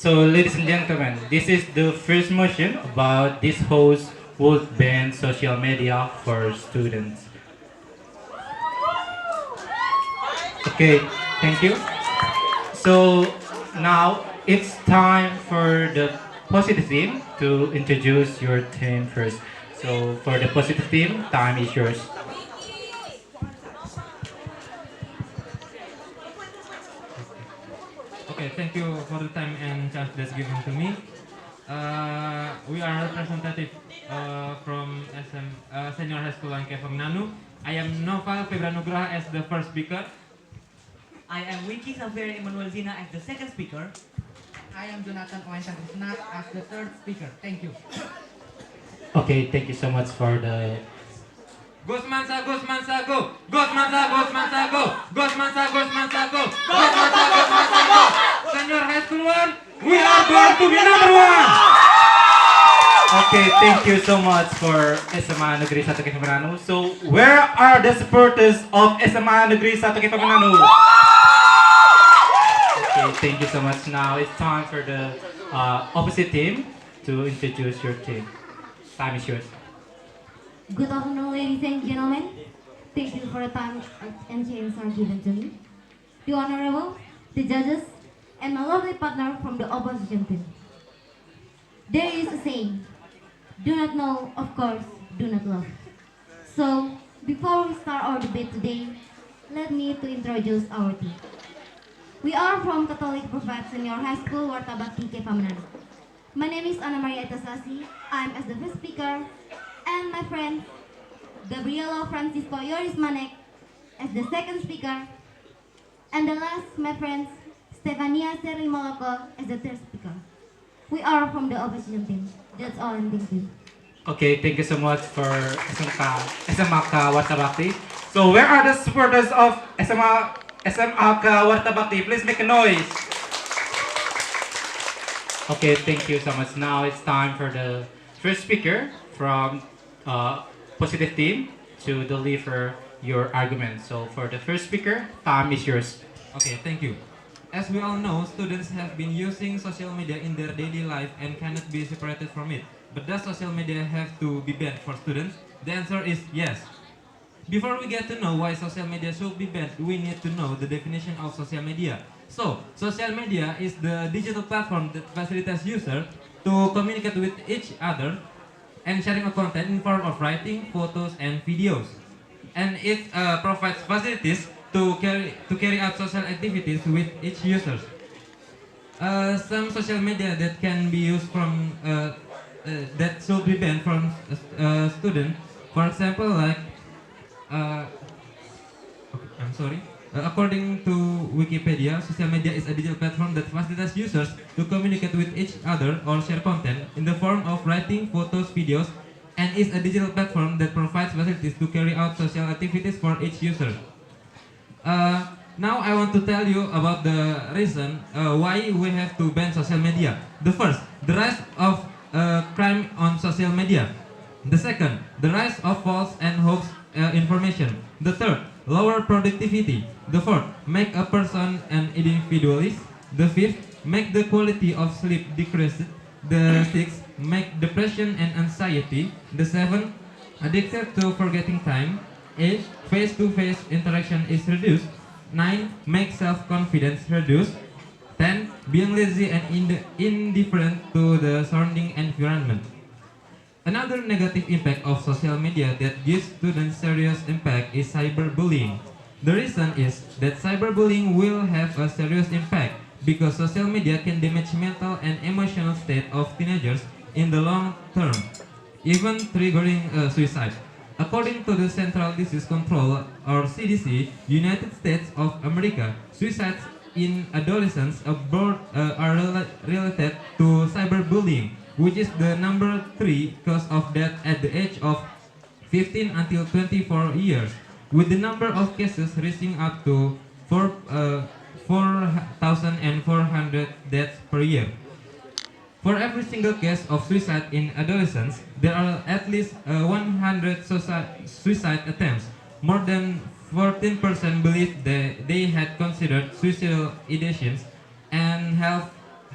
So, ladies and gentlemen, this is the first motion about this host would ban social media for students. Okay, thank you. So now it's time for the positive team to introduce your team first. So for the positive team, time is yours. Okay, thank you for the time and chance that's given to me. We are representative from Senior High School Langke Nanu. I am Noval Febranugraha as the first speaker. I am Winky Xavier Emmanuel Zina as the second speaker. I am Jonathan Owen Krishna as the third speaker. Thank you. Okay, thank you so much for the. Gosmansa, Gosmansa, go! Gosmansa, Gosmansa, go! Gosmansa, Gosmansa, go! Gosmansa, Gosmansa, go! Senior High School 1, we are born to be number one! Okay, thank you so much for SMA Negeri 1 Kepamananu. So where are the supporters of SMA Negeri 1 Kepamananu? Okay, thank you so much. Now it's time for the opposite team to introduce your team. Time is yours. Good afternoon, ladies and gentlemen. Thank you for the time and chance are given to me. The honorable, the judges, and my lovely partner from the opposition team. There is a saying, do not know, of course, do not love. So, before we start our debate today, let me to introduce our team. We are from Catholic Prophet Senior High School, Wartabakti, Kepamananu. My name is Ana Maria Itasasi. I'm as the first speaker, and my friend Gabriela Francisco Yoris Manek as the second speaker, and the last, my friends Stefania Seri Moloko as the third speaker. We are from the opposition team. That's all, and thank you. Okay, thank you so much for SMAK Wartabakti. So where are the supporters of SMAK Wartabakti? Please make a noise. Okay, thank you so much. Now it's time for the first speaker from positive team to deliver your argument. So for the first speaker, time is yours. Okay, thank you. As we all know, students have been using social media in their daily life and cannot be separated from it. But does social media have to be banned for students? The answer is yes. Before we get to know why social media should be banned, we need to know the definition of social media. So, social media is the digital platform that facilitates users to communicate with each other and sharing a content in form of writing, photos, and videos. And it provides facilities to carry out social activities with each user. Some social media that can be used from that should be banned from students. For example, like I'm sorry. According to Wikipedia, social media is a digital platform that facilitates users to communicate with each other or share content in the form of writing, photos, videos, and is a digital platform that provides facilities to carry out social activities for each user. Now I want to tell you about the reason why we have to ban social media. The first, the rise of crime on social media. The second, the rise of false and hoax information. The third, lower productivity. The fourth, make a person an individualist. The fifth, make the quality of sleep decrease. The sixth, make depression and anxiety. The seventh, addicted to forgetting time. 8. Face-to-face interaction is reduced. 9. Make self-confidence reduce. 10. Being lazy and indifferent to the surrounding environment. Another negative impact of social media that gives students serious impact is cyberbullying. The reason is that cyberbullying will have a serious impact because social media can damage mental and emotional state of teenagers in the long term, even triggering suicide. According to the Central Disease Control or CDC, United States of America, suicides in adolescents are related to cyberbullying, which is the number 3 cause of death at the age of 15 until 24 years, with the number of cases reaching up to 4,400 deaths per year. For every single case of suicide in adolescents, there are at least 100 suicide attempts. More than 14% believe that they had considered suicidal ideations and have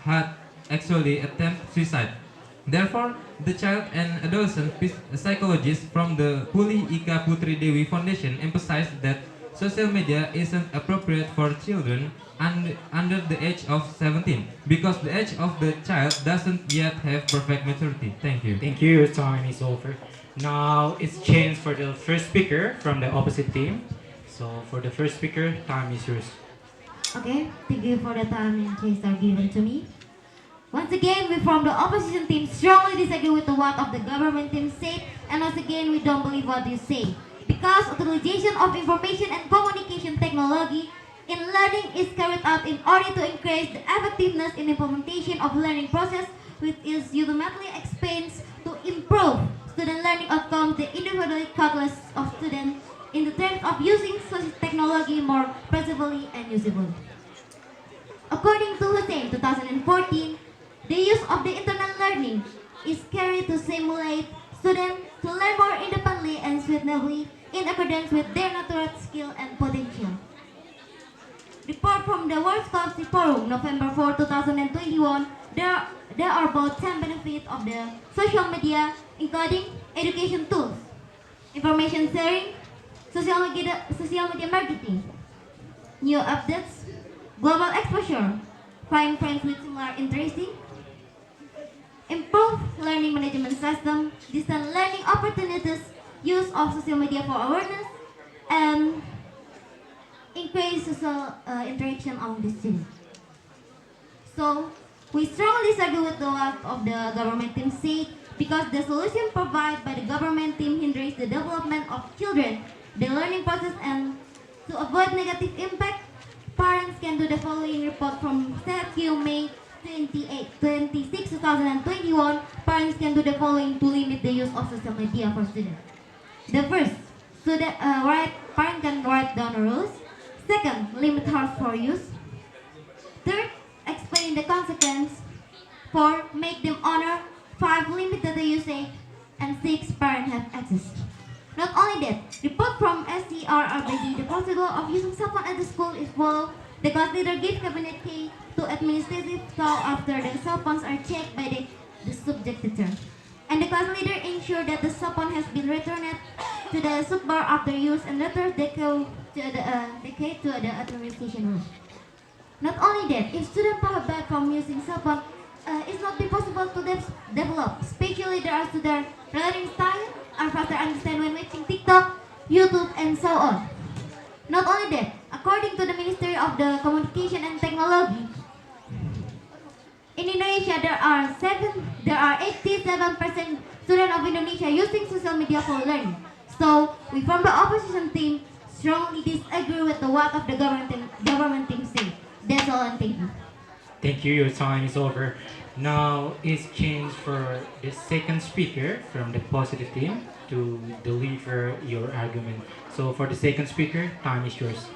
had actually attempt suicide. Therefore, the child and adolescent psychologists from the Puli Ika Putri Dewi Foundation emphasize that social media isn't appropriate for children under the age of 17 because the age of the child doesn't yet have perfect maturity. Thank you. Thank you. Your time is over. Now it's changed for the first speaker from the opposite team. So for the first speaker, time is yours. Okay, thank you for the time and chance are given to me. Once again, we from the opposition team strongly disagree with what of the government team said, and once again, we don't believe what you say. Because utilization of information and communication technology in learning is carried out in order to increase the effectiveness in implementation of learning process, which is ultimately expense to improve student learning outcomes, the individual calculus of students in the terms of using such technology more perceptively and usably. According to Hussein 2014, the use of the internet learning is carried to simulate students to learn more independently and suitably in accordance with their natural skill and potential. Report from the World Scholarship Forum, November 4, 2021, there are about 10 benefits of the social media, including education tools, information sharing, social media marketing, new updates, global exposure, find friends with similar interests, improve learning management system, distance learning opportunities, use of social media for awareness, and increase social interaction among the students. So, we strongly disagree with the work of the government team said because the solution provided by the government team hinders the development of children, the learning process, and to avoid negative impact, parents can do the following report from CQ May 26, 2021. Parents can do the following to limit the use of social media for students. The first, parent can write down the rules. Second, limit hours for use. Third, explain the consequence. 4, make them honor. 5, limit data usage. And 6, parent have access. Not only that, report from SCRRBD, the procedure of using cell phone at the school is followed. The class leader gives cabinet key to administrative staff after the cell phones are checked by the subject teacher. And the class leader ensures that the cell phone has been returned to the subbar after use and returns the key to the administration room. Not only that, if students are bad from using cell phone, it's not be possible to develop, especially there are students learning style and faster understand when watching TikTok, YouTube, and so on. Not only that, according to the Ministry of the Communication and Technology, in Indonesia there are 87% students of Indonesia using social media for learning. So we from the opposition team strongly disagree with the what of the government team say. That's all, and thank you. Thank you. Your time is over. Now it's changed for the second speaker from the positive team to deliver your argument. So for the second speaker, time is yours.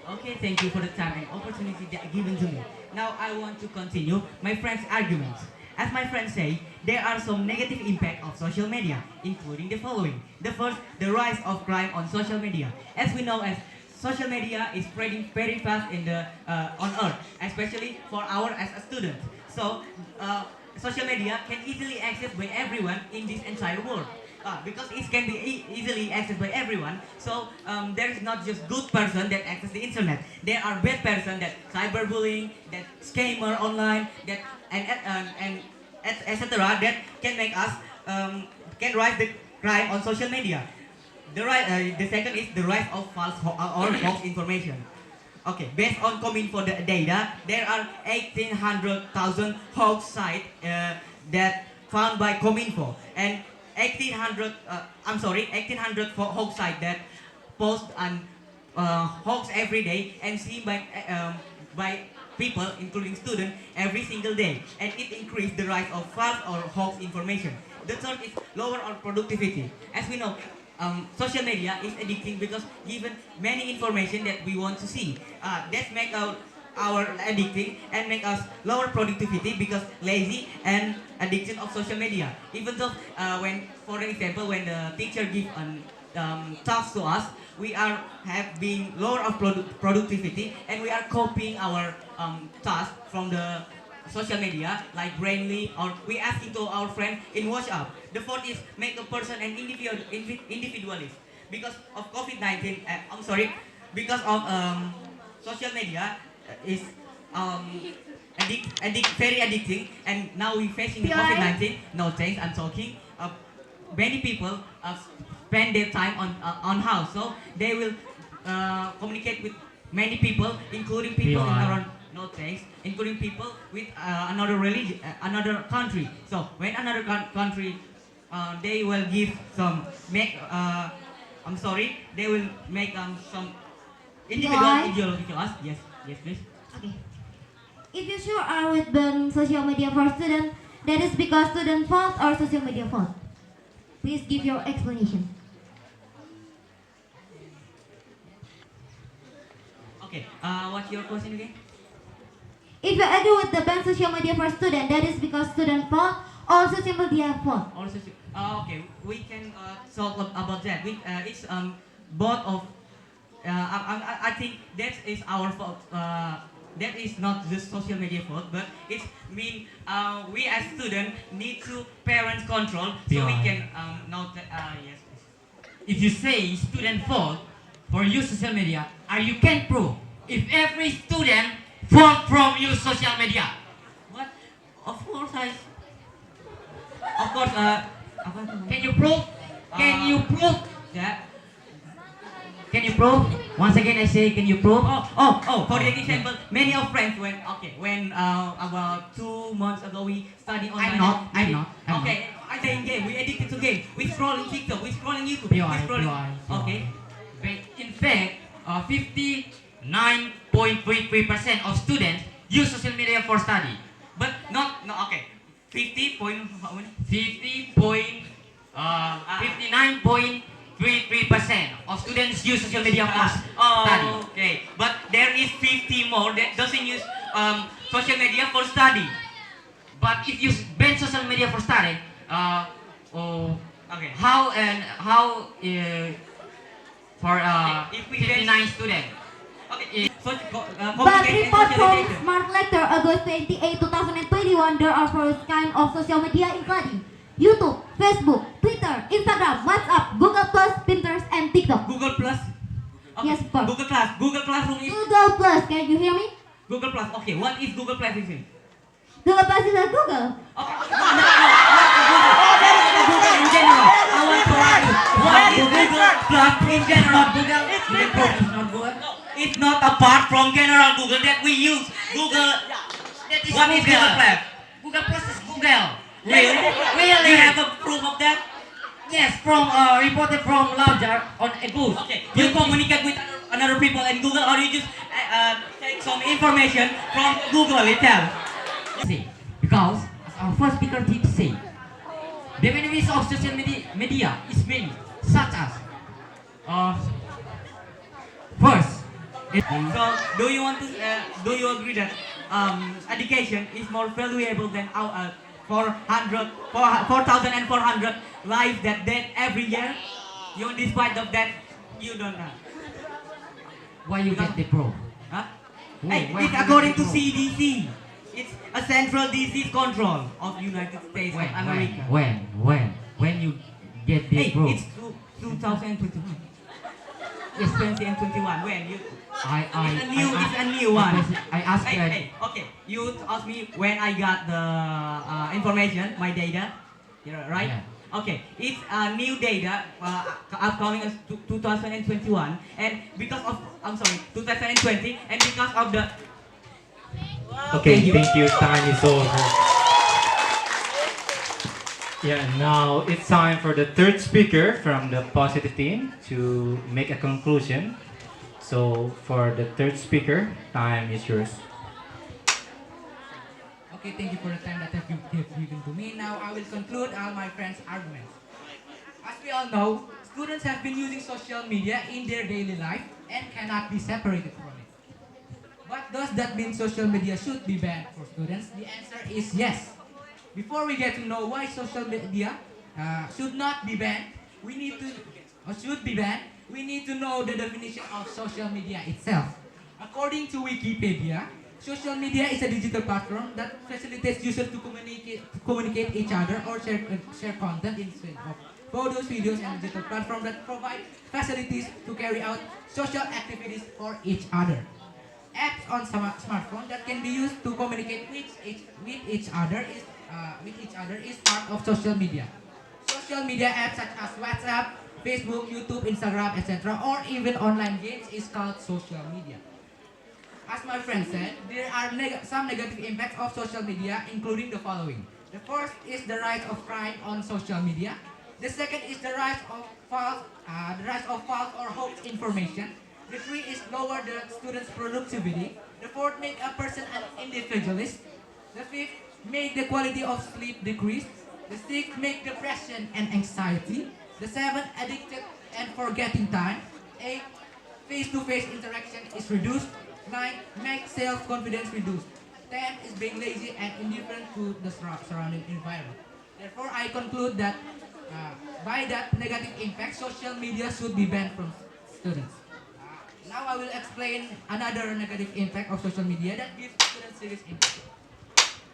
Okay, thank you for the time and opportunity that given to me. Now I want to continue my friend's arguments. As my friends say, there are some negative impact of social media, including the following. The first, the rise of crime on social media. As we know, as social media is spreading very fast in the on Earth, especially for as a student. So social media can easily accessed by everyone in this entire world. Because it can be easily accessed by everyone, so there is not just good person that access the internet. There are bad person that cyberbullying, that scammer online, that and etc. that can make us can rise the crime on social media. The second is the rise of false or false information. Okay, based on Cominfo data, there are 1,800,000 hoax sites that found by Cominfo, and 1,800 hoax sites that post and hoax every day and seen by people, including students, every single day, and it increased the rise of false or hoax information. The third is lower our productivity. As we know, social media is addicting because given many information that we want to see. That make our addicting and make us lower productivity because lazy and addiction of social media. Even though when, for example, when the teacher give tasks to us, we are have been lower of productivity and we are copying our task from the social media like Brainly, or we asking to our friend in WhatsApp. The fourth is make a person an individualist because of COVID-19. I'm sorry, because of social media is um, very addicting, and now we facing the PI? COVID-19. No thanks, I'm talking. Many people spend their time on house, so they will communicate with many people, including people in PI. around no thanks, including people with another religion, another country. So when another country, they will give some I'm sorry, they will make some individual PI? ideological us. Yes, yes, please. Okay. If you sure are with ban social media for students, that is because student fault or social media fault. Please give your explanation. Okay. What's your question again? If you agree with the ban social media for students, that is because student fault or social media fault. Also, okay, we can talk about that. It's both of. I think that is our fault. That is not the social media fault, but it's mean we as students need to parents control so we Yeah. can not. Yes. Please. If you say student fault for use social media, are you can prove if every student fault from use social media? What? Of course I. Of course. Apa namanya? Can you prove? Can you prove? That. Can you prove? Once again I say, can you prove? For the example, many of friends when about 2 months ago we study online. I'm not. Okay, I playing game. We addicted to game. We scrolling TikTok. We scrolling YouTube. PI, We scrolling. PI. Okay. But in fact, 59.33% of students use social media for study. But not no. Okay. 50 point how many? 59.33% of students use social media for study. Okay. But there is 50 more that doesn't use social media for study. But if you ban social media for study, Okay. how for If we ban- 59 students? Okay. So, But communicate and report from socialization. Smart Lecture August 28, 2021, there are various kind of social media including YouTube, Facebook, Twitter, Instagram, WhatsApp, Google Plus, Pinterest, and TikTok. Google Plus. Okay. Yes, of course. Google Class. Google Classroom is Google Plus, can you hear me? Google Plus. Okay. What is Google Plus is in? Google Plus is a Google. Okay. Google in general. I want to ask you. What is Google Plus in general? Google. It's not good. It's not apart from general Google that we use. Google. That is What is Google Plus? Google Plus is Google. Really? Really? You have a proof of that? Yes, from reported from Larger on a booth. Okay. You communicate with another people in Google, or you just take some information from Google itself? See, because as our first speaker did say, the benefits of social media is many, such as first, So, do you want to? Do you agree that education is more valuable than our 4,400 lives that dead every year? You, despite of that, you don't have. why you get the pro? Huh? Why- Hey, why it's you according get to the pro? CDC. It's a Central Disease Control of United States of America. When you get the Hey, pro? it's 2021. It's 20 and 21. When you? It's a new one. I asked Hey, okay. You asked me when I got the information, my data, right? Yeah. Okay, it's new data upcoming as 2021, and because of 2020, and because of the Okay, Thank you. thank you. Time is over. Yeah, now it's time for the third speaker from the positive team to make a conclusion. So for the third speaker, time is yours. Okay, thank you for the time that you have given to me. Now I will conclude all my friends' arguments. As we all know, students have been using social media in their daily life and cannot be separated from it. But does that mean social media should be banned for students? The answer is yes. Before we get to know why social media should not be banned, we need to know the definition of social media itself. According to Wikipedia, Social media is a digital platform that facilitates users to communicate each other or share content instead of photos, videos, and digital platform that provide facilities to carry out social activities for each other. Apps on smartphone that can be used to communicate with each other is part of social media. Social media apps such as WhatsApp, Facebook, YouTube, Instagram, etc., or even online games is called social media. As my friend said, there are some negative impacts of social media, including the following. The first is the rise of crime on social media. The second is the rise of false or hoax information. The three is lower the student's productivity. The fourth, make a person an individualist. The fifth, make the quality of sleep decrease. The sixth, make depression and anxiety. The seventh, addicted and forgetting time. Eight, face-to-face interaction is reduced. 9, make self-confidence reduced. 10 is being lazy and indifferent to the surrounding environment. Therefore, I conclude that by that negative impact, social media should be banned from students. Now I will explain another negative impact of social media that gives students serious impact.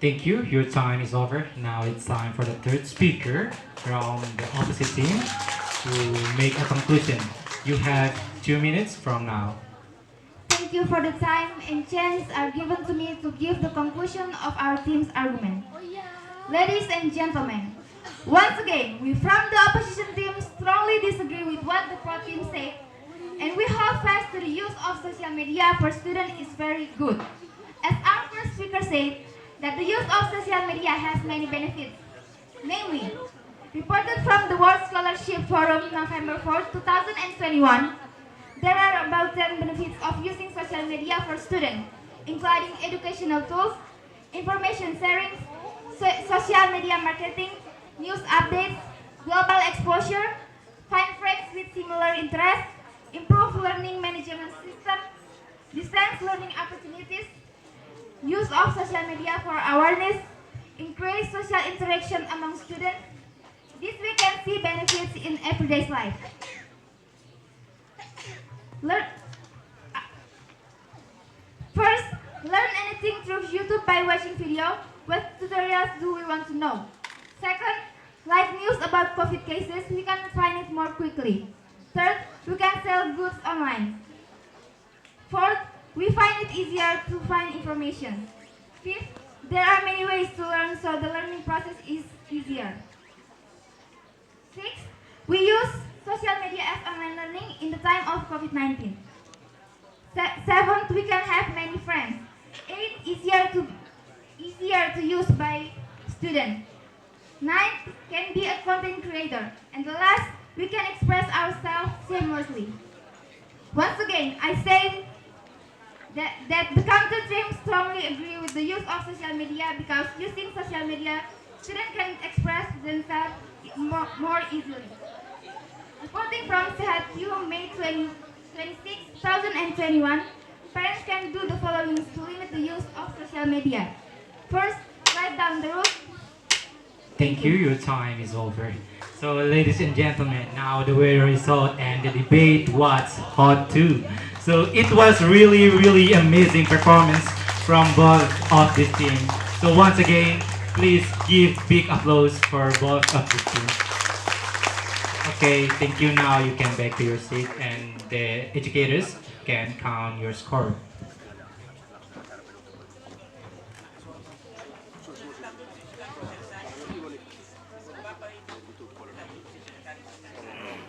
Thank you. Your time is over. Now it's time for the third speaker from the opposite team to make a conclusion. You have 2 minutes from now. Thank you for the time and chance are given to me to give the conclusion of our team's argument. Ladies and gentlemen, once again, we from the opposition team strongly disagree with what the pro team said, and we hold fast to the use of social media for students is very good. As our first speaker said, that the use of social media has many benefits. Namely, reported from the World Scholarship Forum November 4, 2021, there are about 10 benefits of using social media for students, including educational tools, information sharing, social media marketing, news updates, global exposure, find friends with similar interests, improve learning management system, distance learning opportunities, use of social media for awareness, increase social interaction among students. This we can see benefits in everyday life. First, learn anything through YouTube by watching video. What tutorials do we want to know? Second, like news about COVID cases, we can find it more quickly. Third, we can sell goods online. Fourth, we find it easier to find information. Fifth, there are many ways to learn, so the learning process is easier. Sixth, we use social media as online learning in the time of COVID-19. Seventh, we can have many friends. Eighth, easier to use by students. Ninth, can be a content creator. And the last, we can express ourselves seamlessly. Once again, I say that the counter team strongly agree with the use of social media because using social media, students can express themselves more easily. Reporting from Sehat-U, May 26, 2021, parents can do the following to limit the use of social media. First, write down the rules. Thank you. Your time is over. So, ladies and gentlemen, now the weather is hot and the debate was hot too. So it was really amazing performance from both of the teams. So once again, please give big applause for both of the teams. Okay, thank you. Now you can back to your seat and the educators can count your score.